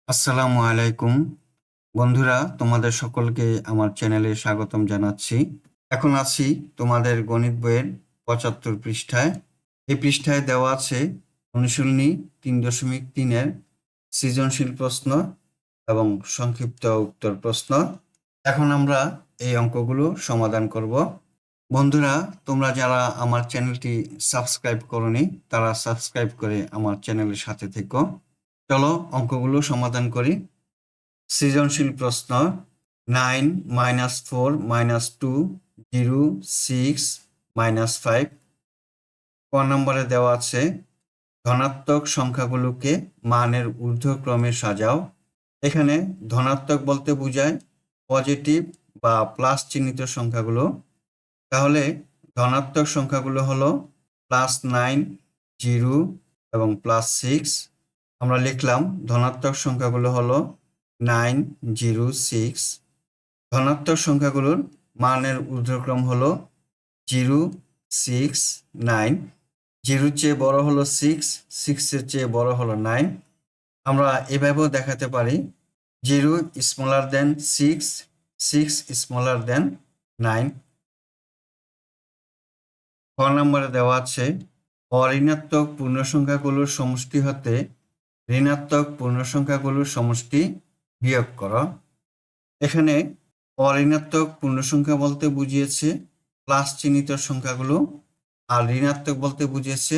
আসসালামু আলাইকুম বন্ধুরা, তোমাদের সকলকে আমার চ্যানেলে স্বাগতম জানাচ্ছি। এখন আছি তোমাদের গণিত বইয়ের ৭৫ পৃষ্ঠায়। এই পৃষ্ঠায় দেওয়া আছে অনুশীলনী ৩.৩-এর সৃজনশীল প্রশ্ন এবং সংক্ষিপ্ত উত্তর প্রশ্ন। এখন আমরা এই অঙ্কগুলো সমাধান করব। বন্ধুরা, তোমরা যারা আমার চ্যানেলটি সাবস্ক্রাইব করোনি তারা সাবস্ক্রাইব করে আমার চ্যানেলের সাথে থেকো। চলো অঙ্কগুলো সমাধান করি। সৃজনশীল প্রশ্ন 9 - 4 - 2 0 6 -5। ক নম্বরে দেওয়া আছে ধনাত্মক সংখ্যাগুলোকে মানের ঊর্ধ্বক্রমে সাজাও। এখানে ধনাত্মক বলতে বোঝায় পজিটিভ বা প্লাস চিহ্নিত সংখ্যাগুলো। তাহলে ধনাত্মক সংখ্যাগুলো হলো +9, 0 এবং +6। আমরা লিখলাম ধনাত্মক সংখ্যাগুলো হলো 9, 0, 6। ধনাত্মক সংখ্যাগুলোর মানের ঊর্ধ্বক্রম হলো 0, 6, 9। 0-র চেয়ে বড় হলো 6, 6-এর চেয়ে বড় হলো 9। আমরা এভাবেও দেখাতে পারি 0 smaller than 6, 6 smaller than 9। ক নম্বরে দেওয়া আছে অঋণাত্মক পূর্ণসংখ্যাগুলোর সমষ্টি হতে ঋণাত্মক পূর্ণসংখ্যাগুলোর সমষ্টি বিয়োগ করো। এখানে অঋণাত্মক পূর্ণসংখ্যা বলতে বুঝিয়েছে প্লাস চিহ্নিত সংখ্যাগুলো, আর ঋণাত্মক বলতে বুঝিয়েছে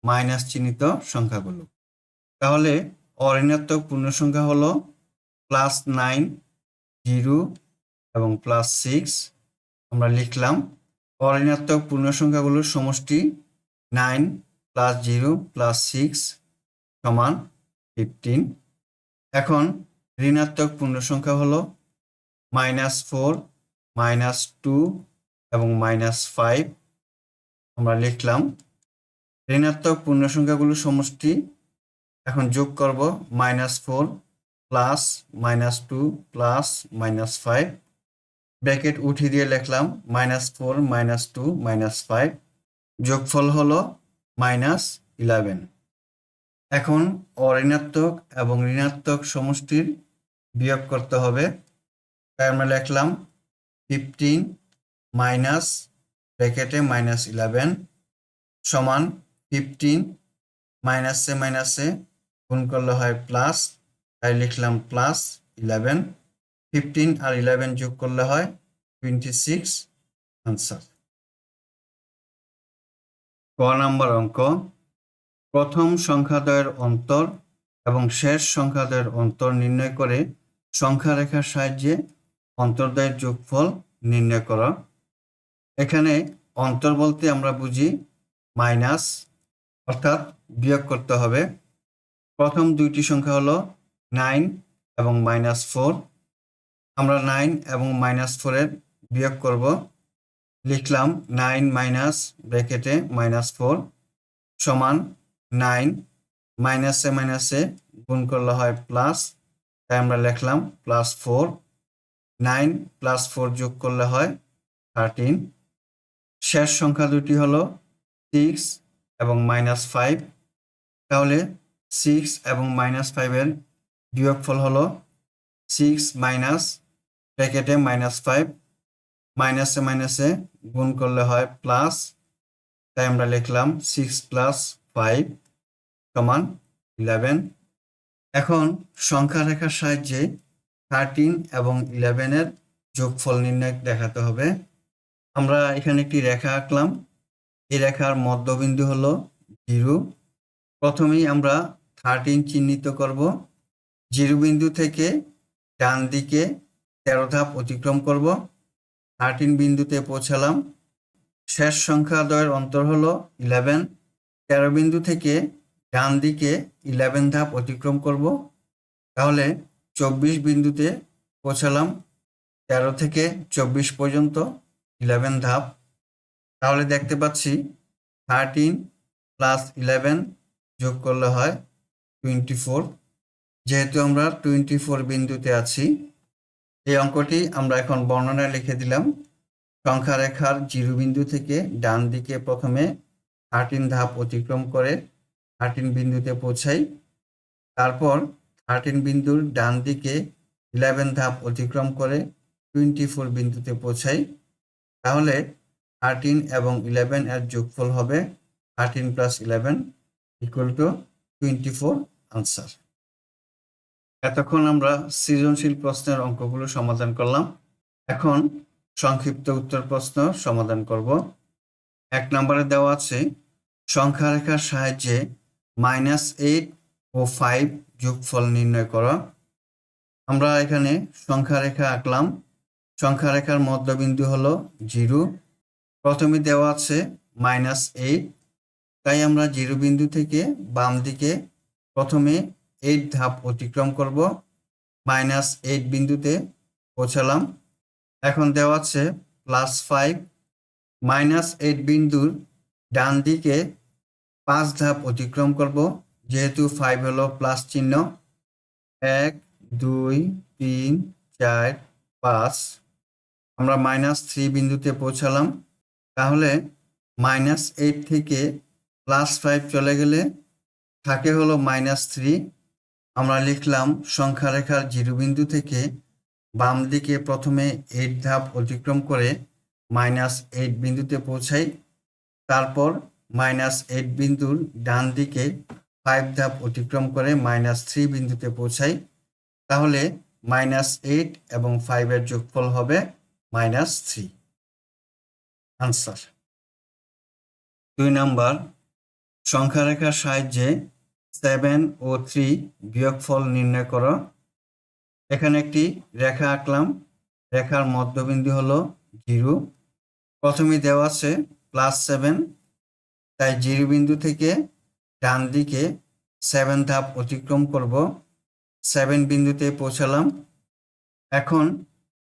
মাইনাস চিহ্নিত সংখ্যাগুলো। তাহলে অঋণাত্মক পূর্ণসংখ্যা হলো +9, 0 এবং +6। আমরা লিখলাম অঋণাত্মক পূর্ণসংখ্যাগুলোর সমষ্টি 9 + 0 + 6 সমান 15। এখন ঋণাত্মক পূর্ণসংখ্যা হলো -4, -2 এবং -5। আমরা লিখলাম ঋণাত্মক পূর্ণসংখ্যাগুলোর সমষ্টি এখন যোগ করব -4 প্লাস -2 প্লাস -5। ব্র্যাকেট উঠিয়ে দিয়ে লিখলাম -4 -2 -5, যোগফল হলো -11। এখন অঋণাত্মক এবং ঋণাত্মক সমষ্টির বিয়োগ করতে হবে। তাই আমরা লিখলাম 15 মাইনাস ব্র্যাকেটে -11 সমান 15 মাইনাসে মাইনাসে গুণ করলে হয় প্লাস, তাই লিখলাম +11। 15 আর 11 যোগ করলে হয় 26 আনসার। ক নাম্বার অঙ্ক প্রথম সংখ্যাদ্বয়ের অন্তর এবং শেষ সংখ্যাদ্বয়ের অন্তর নির্ণয় করে সংখ্যা রেখার সাহায্যে অন্তর্দ্বয়ের যোগফল নির্ণয় করা। এখানে অন্তর বলতে আমরা বুঝি মাইনাস, অর্থাৎ বিয়োগ করতে হবে। প্রথম দুইটি সংখ্যা হলো 9 এবং -4। আমরা 9 এবং -4-এর বিয়োগ করব। লিখলাম 9 মাইনাস ব্র্যাকেটে -4 সমান 9, মাইনাসে মাইনাসে গুণ করলে হয় প্লাস, তাই আমরা লিখলাম +4। 9 + 4 যোগ করলে হয় 13। শেষ সংখ্যা দুটি হলো 6 এবং -5। তাহলে 6 এবং -5-এর বিয়োগফল হলো 6 মাইনাস ব্র্যাকেটে -5, মাইনাসে মাইনাসে গুণ করলে হয় প্লাস, তাই আমরা লিখলাম 6 + 5 সমান 11। এখন সংখ্যা রেখার সাহায্যে 13 এবং 11-এর যোগফল নির্ণয় দেখাতে হবে। আমরা এখানে একটি রেখা আঁকলাম। এই রেখার মধ্যবিন্দু হলো 0। প্রথমেই আমরা 13 চিহ্নিত করব। 0 বিন্দু থেকে ডান দিকে 13 ধাপ অতিক্রম করব। 13 বিন্দুতে পৌঁছালাম। শেষ সংখ্যাদ্বয়ের অন্তর হলো 11। 13 বিন্দু থেকে ডান দিকে 11 ধাপ অতিক্রম করব। তাহলে 24 বিন্দুতে পৌঁছালাম। 13 থেকে 24 পর্যন্ত 11 ধাপ। তাহলে দেখতে পাচ্ছি 13 + 11 যোগ করলে হয় 24। যেহেতু আমরা 24 বিন্দুতে আছি, এই অঙ্কটি আমরা এখন বর্ণনায় লিখে দিলাম। সংখ্যা রেখার 0 বিন্দু থেকে ডান দিকে প্রথমে 13 ধাপ অতিক্রম করে 13 বিন্দুতে পৌঁছাই। তারপর 13 বিন্দুর ডান দিকে 11 ধাপ অতিক্রম করে 24 বিন্দুতে পৌঁছাই, তাহলে 13 এবং 11 এর যোগফল হবে 13 প্লাস 11 ইকুয়াল টু 24 আনসার। এতক্ষণ আমরা সৃজনশীল প্রশ্নের অঙ্কগুলো সমাধান করলাম। এখন সংক্ষিপ্ত উত্তর প্রশ্ন সমাধান করব। 1 নম্বরে দেওয়া আছে সংখ্যা রেখার সাহায্যে -8 ও 5 যোগফল নির্ণয় করো। আমরা এখানে সংখ্যা রেখা আঁকলাম। সংখ্যা রেখার মধ্যবিন্দু হলো 0। প্রথমে দেওয়া আছে -8, তাই আমরা 0 বিন্দু থেকে বাম দিকে প্রথমে 8 ধাপ অতিক্রম করব, -8 বিন্দুতে পৌঁছালাম। এখন দেওয়া আছে +5, -8 বিন্দুর ডান দিকে 5 ধাপ অতিক্রম করব, যেহেতু 5 হলো প্লাস চিহ্ন। 1 2 3 4 5, আমরা -3 বিন্দুতে পৌঁছালাম। তাহলে -8 থেকে +5 চলে গেলে থাকে হলো -3। আমরা লিখলাম সংখ্যা রেখার 0 বিন্দু থেকে বাম দিকে প্রথমে 8 ধাপ অতিক্রম করে -8 বিন্দুতে পৌঁছাই, তারপর -8 বিন্দুর ডান দিকে 5 ধাপ অতিক্রম করে -3 বিন্দুতে পৌঁছাই, তাহলে -8 এবং 5 এর যোগফল হবে -3 আনসার। 2 নাম্বার সংখ্যা রেখার সাহায্যে 7 ও 3 বিয়োগফল নির্ণয় করো। এখানে একটি রেখা আঁকলাম। রেখার মধ্যবিন্দু হলো 0। প্রথমে দেওয়া আছে +7, তাই 0 বিন্দু থেকে ডান দিকে 7 ধাপ অতিক্রম করব, 7 বিন্দুতে পৌঁছালাম। এখন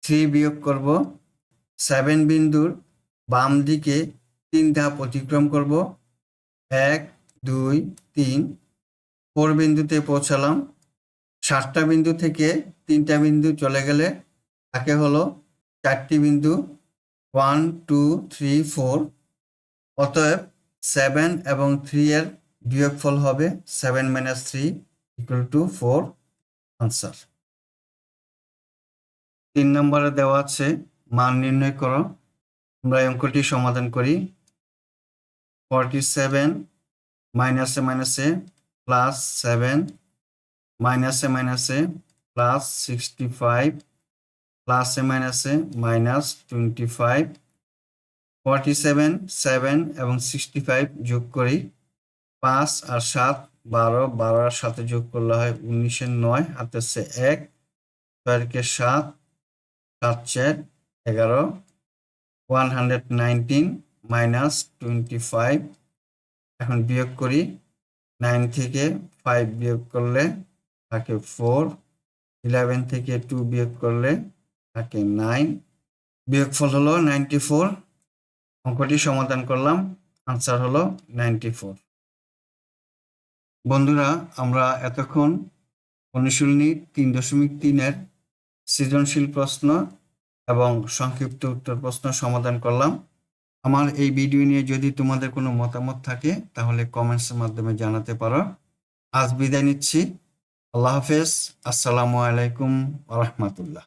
3 বিয়োগ করব, 7 বিন্দুর বাম দিকে 3 ধাপ অতিক্রম করব, 1 2 3, 4 বিন্দুতে পৌঁছালাম। 7টা বিন্দু থেকে 3টা বিন্দু চলে গেলে থাকে হলো 4টি বিন্দু, 1 2 3 4। অতএব 7 এবং 3 এর বিয়োগফল হবে 7 - 3 = 4 আনসার। 3 নম্বরে দেওয়া আছে মান নির্ণয় করো। আমরা এই অঙ্কটি সমাধান করি। 47 -এ -এ +7, -এ -এ +65, +এ -এ -25। 47, 7 এবং 65 যোগ করি। 5 আর 7 12, 12 আর 7 যোগ করলে হয় 19 এর 9, হাতে আছে 1, 6 কে 7, 7 4 11, 119 - 25। এখন বিয়োগ করি। 9 থেকে 5 বিয়োগ করলে থাকে 4, 11 থেকে 2 বিয়োগ করলে থাকে 9, বিয়োগফল হলো 94। অঙ্কটি সমাধান করলাম, আনসার হলো 94। বন্ধুরা, আমরা এতক্ষণ অনুশীলনী 3.3 এর সৃজনশীল প্রশ্ন এবং সংক্ষিপ্ত উত্তর প্রশ্ন সমাধান করলাম। আমার এই ভিডিও নিয়ে যদি তোমাদের কোনো মতামত থাকে তাহলে কমেন্টসের মাধ্যমে জানাতে পারো। আজ বিদায় নিচ্ছি। আল্লাহ হাফেজ। আসসালামু আলাইকুম ওয়া রাহমাতুল্লাহ।